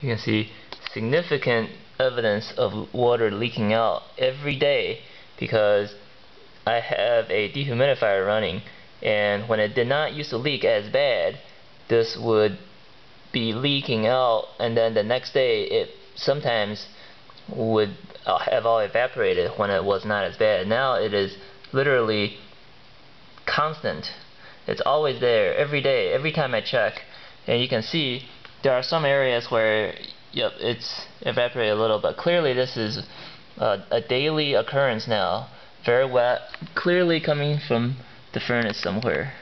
You can see significant evidence of water leaking out every day because I have a dehumidifier running, and when it did not used to leak as bad, this would be leaking out, and then the next day it sometimes would have all evaporated when it was not as bad. Now it is literally constant. It's always there every day, every time I check. And you can see there are some areas where it's evaporated a little, but clearly this is a daily occurrence now. Very wet, clearly coming from the furnace somewhere.